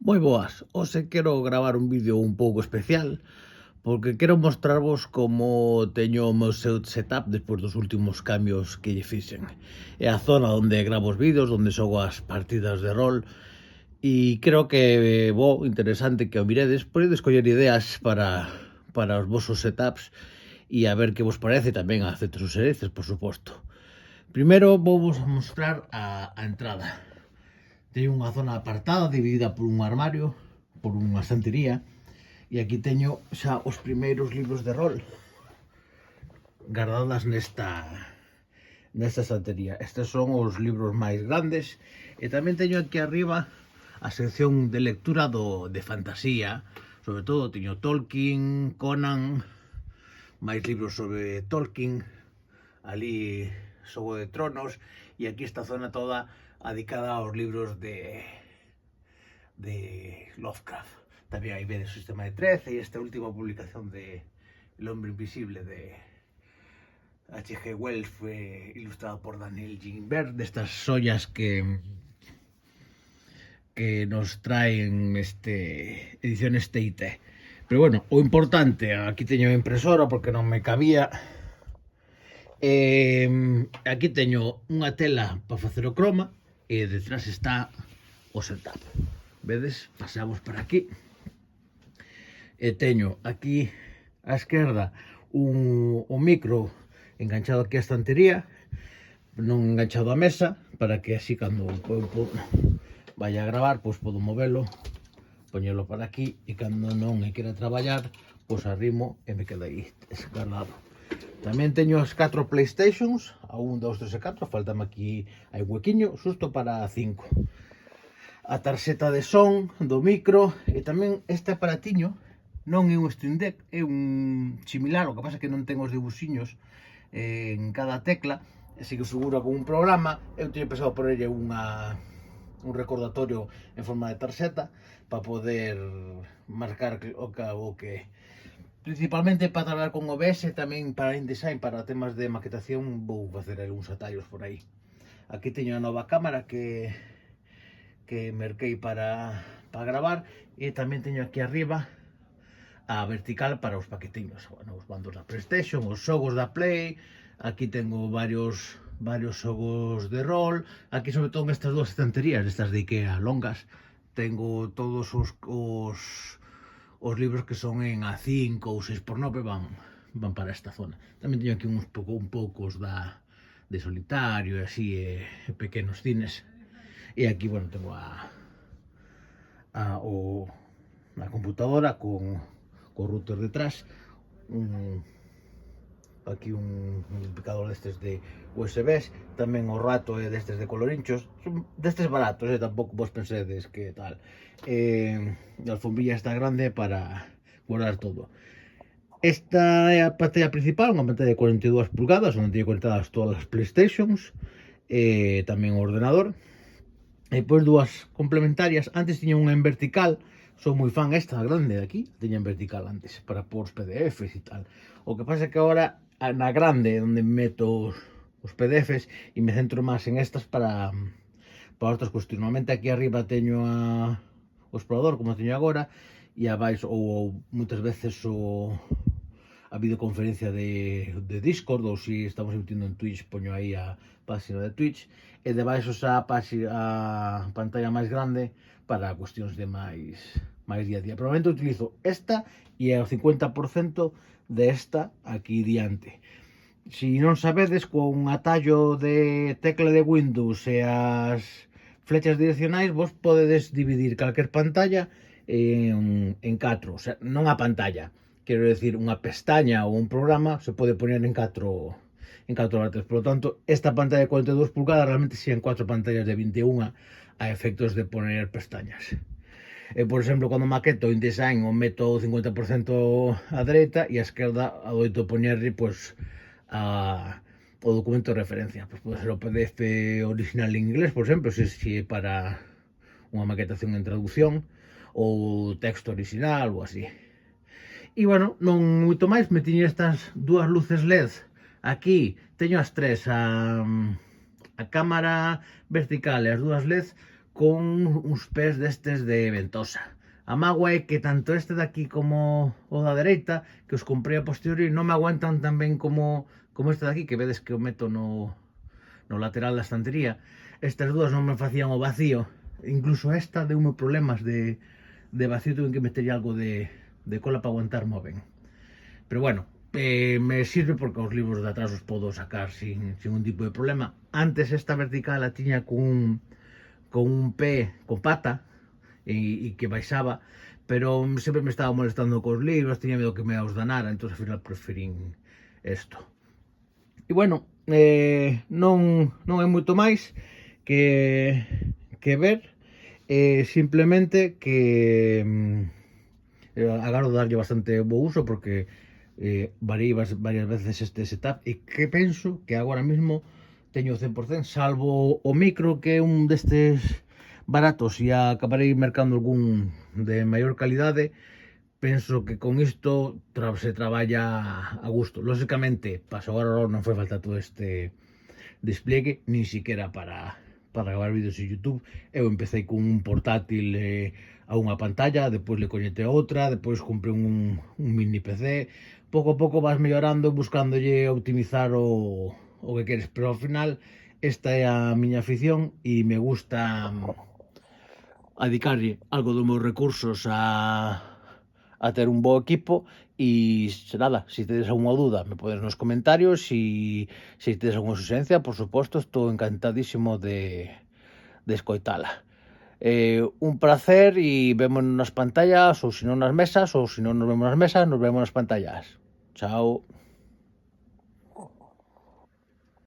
Moi boas, hoxe quero gravar un vídeo un pouco especial porque quero mostrarvos como teño o meu setup despois dos últimos cambios que lle fixen. É a zona onde gravo os vídeos, onde xogo as partidas de rol e creo que interesante que o miredes, podedes coller ideas para os vosos setups e a ver que vos parece, tamén acepto suxerencias, por suposto. Primeiro vou vos mostrar a entrada. Teño unha zona apartada dividida por un armario, por unha estantería, e aquí teño xa os primeiros libros de rol guardadas nesta estantería. Estes son os libros máis grandes e tamén teño aquí arriba a sección de lectura de fantasía. Sobre todo teño Tolkien, Conan, máis libros sobre Tolkien, ali Xogo de Tronos, e aquí esta zona toda dedicada aos libros de Lovecraft. Tamén aí vedes o Sistema de 13 e esta última publicación de El Hombre Invisible de H.G. Wells, ilustrado por Daniel Ginbert, destas ollas que nos traen ediciones TIT. Pero bueno, o importante, aquí teño a impresora porque non me cabía. Aquí teño unha tela para facer o croma e detrás está o setup. Vedes? Pasamos para aquí e teño aquí á esquerda un micro enganchado aquí á estantería, non enganchado á mesa, para que así cando vaya a gravar, pois podo movelo, poñelo para aquí e cando non me quera traballar, pois arrimo e me queda aí escalado. Tamén teño as 4 Playstations, a 1, 2, 3 e 4, faltame aquí hai huequiño, xusto para 5. A tarxeta de son do micro e tamén este aparatiño non é un Stream Deck, é un similar, o que pasa é que non ten os dibuxiños en cada tecla, así que figura con un programa. Eu teño pensado ponerlle un recordatorio en forma de tarxeta para poder marcar o que principalmente para traballar con OBS, tamén para InDesign, para temas de maquetación vou facer algúns atallos por aí. Aquí teño a nova cámara que merquei para gravar e tamén teño aquí arriba a vertical para os paquetiños, bueno, os bandos da PlayStation, os xogos da Play. Aquí tengo varios xogos de rol. Aquí sobre todo estas dúas estanterías, estas de Ikea longas, tengo todos os libros que son en A5 ou 6x9 van para esta zona. Tamén teño aquí un poucos de solitario e así, pequenos cines. E aquí, bueno, tengo a computadora con router detrás, aquí un multiplicador destes de USBs, tamén o rato é destes de colorinchos, son destes baratos, tampouco vos pensedes que tal. A alfombilla está grande para guardar todo. Esta é a pantalla principal, unha pantalla de 42 pulgadas, onde teño conectadas todas as Playstations, tamén o ordenador. E depois dúas complementarias. Antes tiña unha en vertical, sou moi fan esta grande de aquí, teña en vertical antes para pôr os PDFs e tal. O que pasa é que agora na grande onde meto os PDFs e me centro máis en estas para outras cuestións. Normalmente aquí arriba teño o explorador, como teño agora, e abaixo, ou moitas veces a videoconferencia de Discord, ou se estamos emitindo en Twitch, poño aí a página de Twitch, e debaixo xa a pantalla máis grande para cuestións de máis día a día. Probablemente utilizo esta e o 50% desta aquí diante. Si non sabedes, con atallo de tecla de Windows e as flechas direccionais, vos podedes dividir calquer pantalla en 4, o sea, non a pantalla, quero decir, unha pestaña ou un programa se pode poner en 4 partes. Por lo tanto, esta pantalla de 42 pulgadas realmente sean 4 pantallas de 21 a efectos de poner pestañas. Por exemplo, cando maqueto InDesign o meto o 50% á dereita e á esquerda adoito poñerlle o documento de referencia. Pode ser o PDF original en inglés, por exemplo, se é para unha maquetación en traducción, ou texto original ou así. E bueno, non moito máis, me tiño estas dúas luces LED aquí, teño as tres, a cámara vertical e as dúas LED con uns pés destes de ventosa. A mágoa é que tanto este daqui como o da dereita, que os comprei a posteriori, non me aguantan tan ben como este daqui, que vedes que o meto no lateral da estantería. Estas dúas non me facían o vacío. Incluso esta deume problemas de vacío, tuve que meter algo de cola para aguantar moi ben. Pero bueno, me sirve porque os libros de atrás os podo sacar sin un tipo de problema. Antes esta vertical la tiña con un pé, con pata, e que baixaba, pero sempre me estaba molestando cos libros, tiña medo que me os danara, entón ao final preferín isto. E bueno, non é moito máis que ver, simplemente que agardo darlle bastante bo uso porque variei varias veces este setup e que penso que agora mismo teño 100%, salvo o micro que é un destes baratos e acabarei mercando algún de maior calidade. Penso que con isto se traballa a gusto. Lógicamente, para xogar ao LoL non foi falta todo este despliegue, nin siquiera para gravar vídeos en YouTube. Eu empecé con un portátil a unha pantalla, depois le coñete outra, depois comprei un mini PC. Pouco a pouco vas mellorando, buscándolle optimizar o que queres, pero ao final esta é a miña afición e me gusta dedicarlle algo dos meus recursos a ter un bo equipo. E nada, se tedes alguna duda me podes nos comentarios, e se tedes alguna suxerencia, por suposto, estou encantadísimo de escoitala. Un placer e vemos nas pantallas, ou se non nas mesas, ou se non nos vemos nas mesas, nos vemos nas pantallas. Chao.